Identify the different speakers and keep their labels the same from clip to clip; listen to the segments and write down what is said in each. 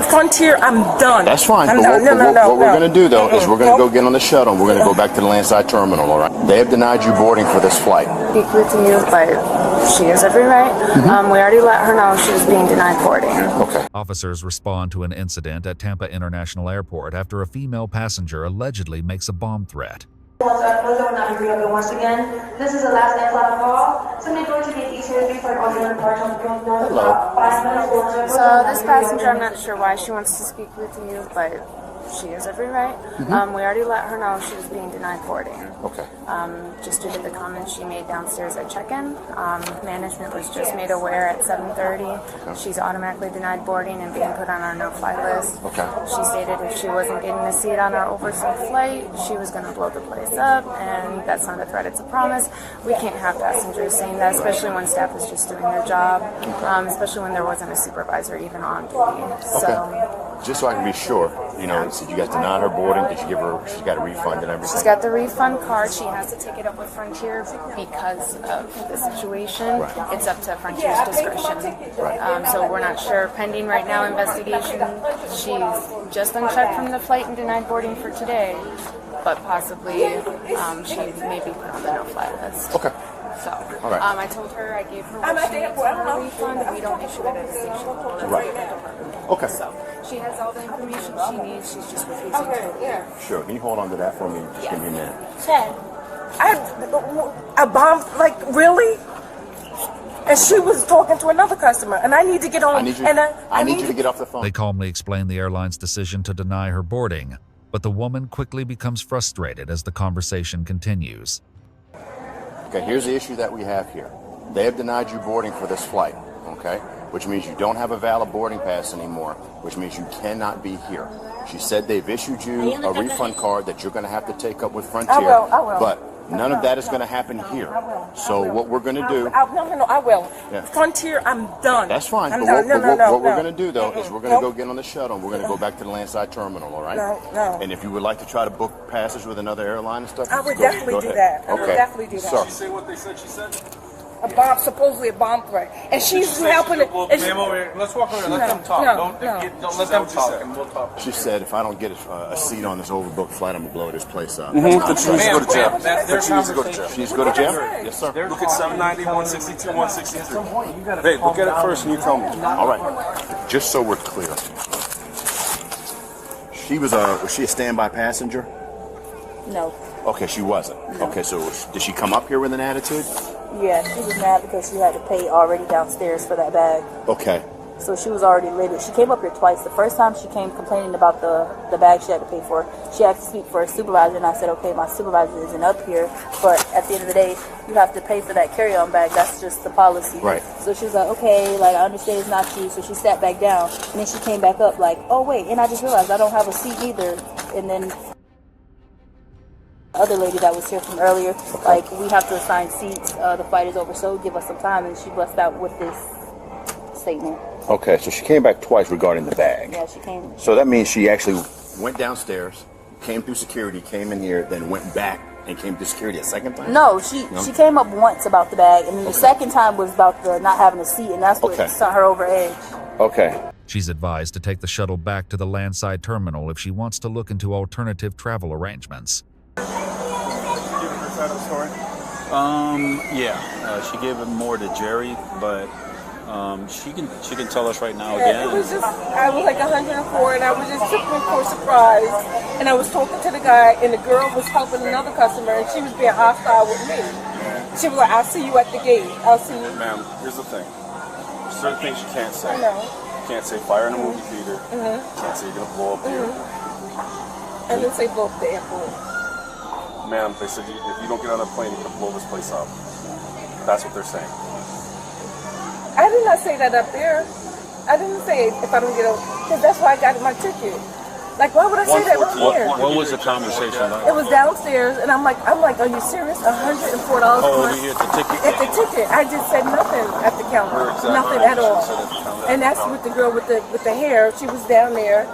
Speaker 1: Frontier, I'm done.
Speaker 2: That's fine.
Speaker 1: I'm
Speaker 2: But
Speaker 1: done.
Speaker 2: what we're going to do, though, is we're going to go get on the shuttle and we're going to go back to the landside terminal, all right? They have denied you boarding for this flight.
Speaker 3: Speak with you, but she has every right. We already let her know she was being denied boarding.
Speaker 2: Okay.
Speaker 4: Officers respond to an incident at Tampa International Airport after a female passenger allegedly makes a bomb threat.
Speaker 5: Once again, this is the last airline call. So we're going to make easier for all your
Speaker 3: So this passenger, I'm not sure why she wants to speak with you, but she has every right. We already let her know she was being denied boarding.
Speaker 2: Okay.
Speaker 3: Just due to the comments she made downstairs at check-in. Management was just made aware at 7:30.
Speaker 2: Okay.
Speaker 3: She's automatically denied boarding and being put on our no-fly list.
Speaker 2: Okay.
Speaker 3: She stated if she wasn't getting a seat on our overseas flight, she was going to blow the place up, and that's not a threat, it's a promise. We can't have passengers saying that, especially when staff is just doing their job, especially when there wasn't a supervisor even on duty. So,
Speaker 2: just so I can be sure, you know, so you guys denied her boarding. Did you give her? She's got a refund and everything.
Speaker 3: She's got the refund card. She has to take it up with Frontier because of the situation.
Speaker 2: Right.
Speaker 3: It's up to Frontier's discretion.
Speaker 2: Right.
Speaker 3: So we're not sure. Pending right now investigation. She's just unchecked from the flight and denied boarding for today, but possibly she may be put on the no-fly list.
Speaker 2: Okay.
Speaker 3: So,
Speaker 2: all right.
Speaker 3: I told her, I gave her what she needs for a refund. We don't issue it at a station.
Speaker 2: Right. Okay.
Speaker 3: So she has all the information she needs. She's just refusing to.
Speaker 2: Sure. Can you hold on to that for me? Just give me a minute.
Speaker 1: A bomb, like, really? And she was talking to another customer, and I need to get on.
Speaker 2: I need you to get off the phone.
Speaker 4: They calmly explain the airline's decision to deny her boarding, but the woman quickly becomes frustrated as the conversation continues.
Speaker 2: Okay, here's the issue that we have here. They have denied you boarding for this flight, okay? Which means you don't have a valid boarding pass anymore, which means you cannot be here. She said they've issued you a refund card that you're going to have to take up with Frontier.
Speaker 1: I will.
Speaker 2: But none of that is going to happen here. So what we're going to do...
Speaker 1: No, I will.
Speaker 2: Yeah.
Speaker 1: Frontier, I'm done.
Speaker 2: That's fine.
Speaker 1: I'm
Speaker 2: But
Speaker 1: done.
Speaker 2: what we're going to do, though, is we're going to go get on the shuttle and we're going to go back to the landside terminal, all right?
Speaker 1: No.
Speaker 2: And if you would like to try to book passes with another airline and stuff...
Speaker 1: I would definitely do that. I would definitely do that.
Speaker 2: Sir.
Speaker 6: Did she say what they said she said?
Speaker 1: A bomb, supposedly a bomb threat. And she's helping it.
Speaker 6: Well, ma'am, over here. Let's walk over here. Let them talk. Don't let them talk, and we'll talk.
Speaker 2: She said if I don't get a seat on this overbooked flight, I'm going to blow this place up.
Speaker 6: She needs to go to jail. She needs to go to jail.
Speaker 2: She needs to go to jail? Yes, sir.
Speaker 6: Look at 790, 162, 163. Hey, look at it first and you tell me.
Speaker 2: All right. Just so we're clear. Was she a standby passenger?
Speaker 7: No.
Speaker 2: Okay, she wasn't. Okay, so did she come up here with an attitude?
Speaker 7: Yeah, she was mad because she had to pay already downstairs for that bag.
Speaker 2: Okay.
Speaker 7: So she was already livid. She came up here twice. The first time she came complaining about the bag she had to pay for. She had to speak for a supervisor, and I said, okay, my supervisor isn't up here, but at the end of the day, you have to pay for that carry-on bag. That's just the policy.
Speaker 2: Right.
Speaker 7: So she was like, okay, like, I understand it's not you. So she sat back down, and then she came back up like, oh, wait, and I just realized I don't have a seat either. And then other lady that was here from earlier, like, we have to assign seats, the flight is over, so give us some time, and she bust out with this statement.
Speaker 2: Okay, so she came back twice regarding the bag.
Speaker 7: Yeah, she came.
Speaker 2: So that means she actually went downstairs, came through security, came in here, then went back and came through security a second time?
Speaker 7: No, she came up once about the bag, and then the second time was about the not having a seat, and that's what sent her over edge.
Speaker 2: Okay.
Speaker 4: She's advised to take the shuttle back to the landside terminal if she wants to look into alternative travel arrangements.
Speaker 8: She gave it more to Jerry, but she can tell us right now again.
Speaker 1: It was just, I was like 104, and I was just super for surprise. And I was talking to the guy, and the girl was helping another customer, and she was being hostile with me. She was like, "I'll see you at the gate. I'll see you."
Speaker 6: Ma'am, here's the thing. There's certain things you can't say.
Speaker 1: I know.
Speaker 6: You can't say fire in a movie theater. You can't say you're gonna blow up here.
Speaker 1: And then say blow up the airport.
Speaker 6: Ma'am, they said if you don't get on a plane, you're gonna blow this place up. That's what they're saying.
Speaker 1: I did not say that up there. I didn't say if I don't get on, because that's why I got my ticket. Like, why would I say that up here?
Speaker 8: What was the conversation like?
Speaker 1: It was downstairs, and I'm like, are you serious? $104
Speaker 8: over here at the ticket?
Speaker 1: At the ticket. I just said nothing at the counter. Nothing at all. And that's with the girl with the hair. She was down there,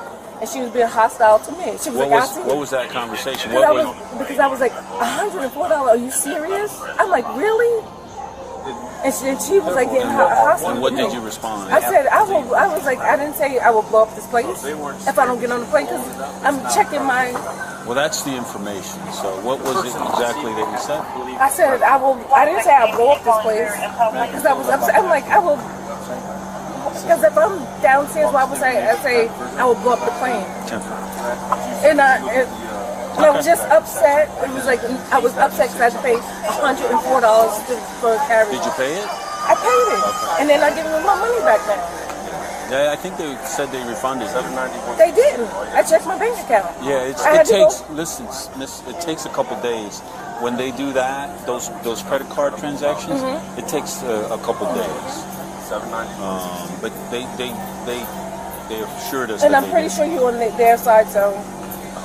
Speaker 1: and she was being hostile to me. She was
Speaker 8: what was that conversation?
Speaker 1: Because I was like, $104? Are you serious? I'm like, really? And she was like getting hostile.
Speaker 8: And what did you respond?
Speaker 1: I said, I was like, I didn't say I will blow up this place if I don't get on the plane because I'm checking my.
Speaker 8: Well, that's the information. So what was it exactly that you said?
Speaker 1: I said, I didn't say I'll blow up this place because I was upset. I'm like, I will. Because if I'm downstairs, why would I say I will blow up the plane? And I was just upset. It was like I was upset because I had to pay $104 for a carriage.
Speaker 8: Did you pay it?
Speaker 1: I paid it, and then I gave them my money back then.
Speaker 8: Yeah, I think they said they refunded it.
Speaker 1: They didn't. I checked my bank account.
Speaker 8: Yeah, it takes. Listen, miss, it takes a couple days. When they do that, those credit card transactions, it takes a couple days. But they assured us.
Speaker 1: And
Speaker 8: that
Speaker 1: I'm pretty sure you're on their side zone.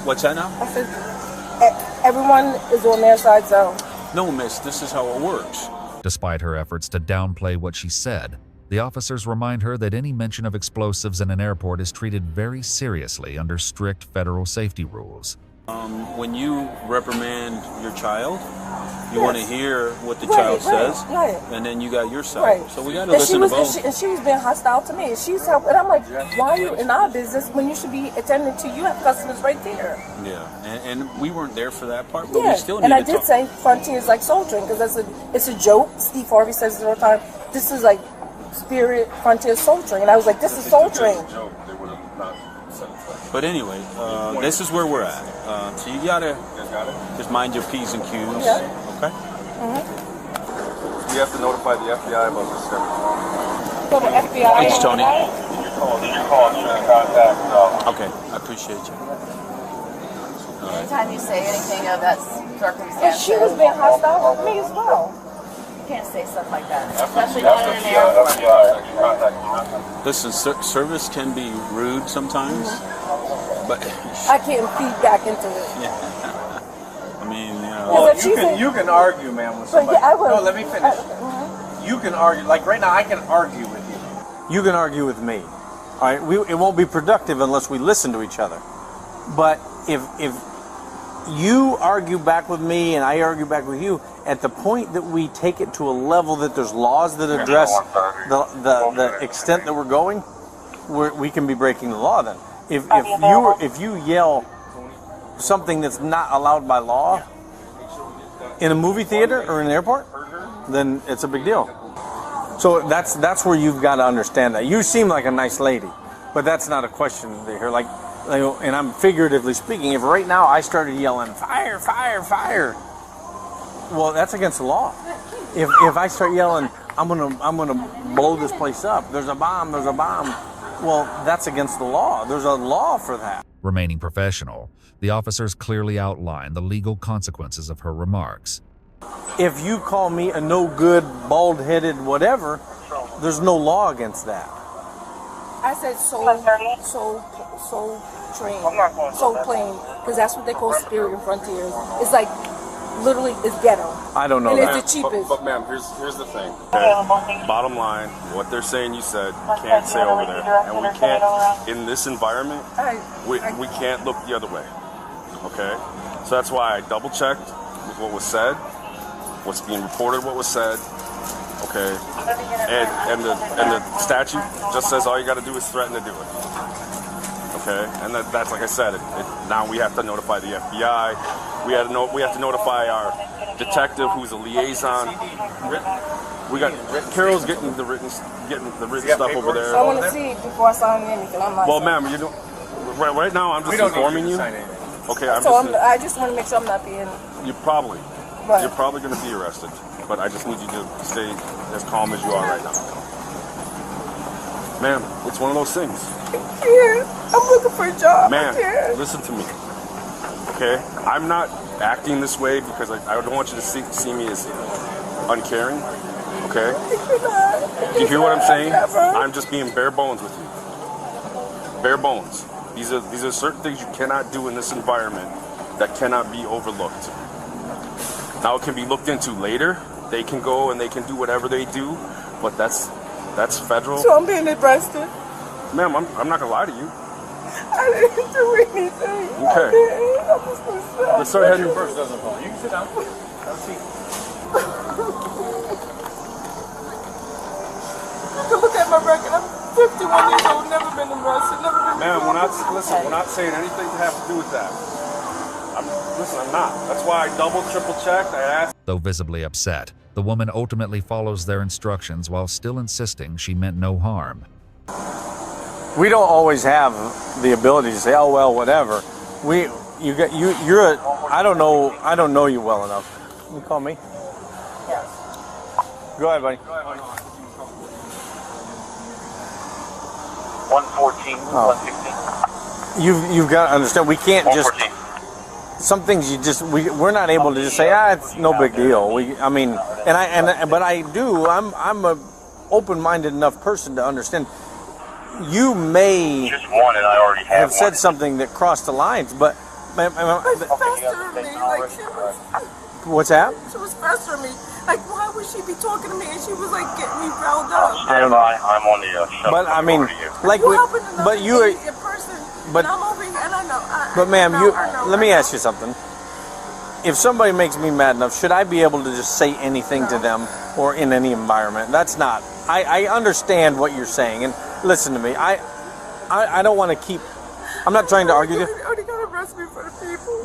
Speaker 8: What's that now?
Speaker 1: I said everyone is on their side zone.
Speaker 8: No, miss. This is how it works.
Speaker 4: Despite her efforts to downplay what she said, the officers remind her that any mention of explosives in an airport is treated very seriously under strict federal safety rules.
Speaker 8: When you reprimand your child, you want to hear what the child says, and then you got your side.
Speaker 1: Right.
Speaker 8: So we got to listen to both.
Speaker 1: And she was being hostile to me. She's helping. And I'm like, why are you in our business when you should be attending to you have customers right there?
Speaker 8: Yeah, and we weren't there for that part, but we still need
Speaker 1: and
Speaker 8: to
Speaker 1: I did
Speaker 8: talk.
Speaker 1: say Frontier is like soldiering because it's a joke. Steve Harvey says it all the time. This is like Spirit Frontier soldiering, and I was like, this is soldiering.
Speaker 8: But anyway, this is where we're at. So you gotta just mind your P's and Q's.
Speaker 1: Yeah.
Speaker 8: Okay.
Speaker 6: We have to notify the FBI about this.
Speaker 1: So the FBI.
Speaker 8: Thanks, Tony.
Speaker 6: Did you call contact?
Speaker 8: Okay, I appreciate you.
Speaker 9: Anytime you say anything of that circumstance,
Speaker 1: And she was being hostile with me as well.
Speaker 9: you can't say stuff like that, especially not in an airport.
Speaker 8: Listen, service can be rude sometimes, but
Speaker 1: I can't feed back into it.
Speaker 8: I mean,
Speaker 10: Well, you can argue, man, with somebody.
Speaker 1: I will.
Speaker 10: No, let me finish. You can argue. Like right now, I can argue with you. You can argue with me. All right, it won't be productive unless we listen to each other. But if you argue back with me and I argue back with you, at the point that we take it to a level that there's laws that address the extent that we're going, we can be breaking the law. Then, if you yell something that's not allowed by law in a movie theater or in an airport, then it's a big deal. So that's where you've got to understand that. You seem like a nice lady, but that's not a question they hear. Like, and I'm figuratively speaking. If right now I started yelling fire, fire, fire, well, that's against the law. If I start yelling, I'm gonna blow this place up. There's a bomb. There's a bomb. Well, that's against the law. There's a law for that.
Speaker 4: Remaining professional, the officers clearly outline the legal consequences of her remarks.
Speaker 10: If you call me a no good, bald-headed whatever, there's no law against that.
Speaker 1: I said so plain, because that's what they call Spirit and Frontiers. It's like literally it's ghetto.
Speaker 10: I don't know
Speaker 1: and
Speaker 10: that.
Speaker 1: It's the cheapest.
Speaker 6: But ma'am, here's the thing. Okay? Bottom line, what they're saying you said, you can't say over there, and we can't in this environment. We can't look the other way. Okay, so that's why I double checked with what was said, what's being reported, what was said. Okay, and the statute just says all you got to do is threaten to do it. Okay, and that's like I said. Now we have to notify the FBI. We have to notify our detective, who's a liaison. We got Carol's getting the written stuff over there.
Speaker 1: So I want to see it before I sign anything.
Speaker 6: Well, ma'am, you don't. Right now, I'm just informing you. Okay,
Speaker 1: I just want to make sure I'm not being.
Speaker 6: You're probably going to be arrested, but I just need you to stay as calm as you are right now. Ma'am, it's one of those things.
Speaker 1: I'm looking for a job.
Speaker 6: Ma'am, listen to me. Okay, I'm not acting this way because I don't want you to see me as uncaring. Okay, do you hear what I'm saying? I'm just being bare bones with you. Bare bones. These are certain things you cannot do in this environment that cannot be overlooked. Now it can be looked into later. They can go and they can do whatever they do, but that's federal.
Speaker 1: So I'm being arrested.
Speaker 6: Ma'am, I'm not gonna lie to you.
Speaker 1: I didn't do anything.
Speaker 6: Okay.
Speaker 1: I'm just gonna
Speaker 6: Let's start ahead.
Speaker 10: Your purse doesn't fall. You can sit down. Have a seat.
Speaker 1: my record. I'm 51 years old, never been arrested, never been.
Speaker 6: Man, we're not saying anything to have to do with that. I'm not. That's why I double, triple checked. I asked.
Speaker 4: Though visibly upset, the woman ultimately follows their instructions while still insisting she meant no harm.
Speaker 10: We don't always have the ability to say, "Oh well, whatever." I don't know you well enough. You call me?
Speaker 9: Yes.
Speaker 10: Go ahead, buddy.
Speaker 11: 114, 116.
Speaker 10: You've got to understand. We can't just. Some things we're not able to just say, it's no big deal. But I'm a open-minded enough person to understand. You may
Speaker 11: just one, and I already
Speaker 10: have said something that crossed the lines, but what's that?
Speaker 1: She was pestering me. Like, why would she be talking to me? And she was like getting me riled up.
Speaker 11: I don't know. I'm on the shuttle.
Speaker 10: But I mean, like, but you are. But
Speaker 1: I'm over here, and I know.
Speaker 10: But ma'am, let me ask you something. If somebody makes me mad enough, should I be able to just say anything to them or in any environment? That's not. I understand what you're saying, and listen to me. I don't want to keep. I'm not trying to argue.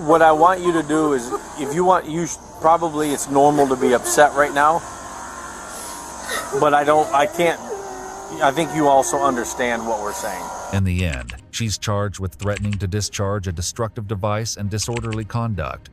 Speaker 10: What I want you to do is, if you want, probably it's normal to be upset right now. But I can't. I think you also understand what we're saying.
Speaker 4: In the end, she's charged with threatening to discharge a destructive device and disorderly conduct.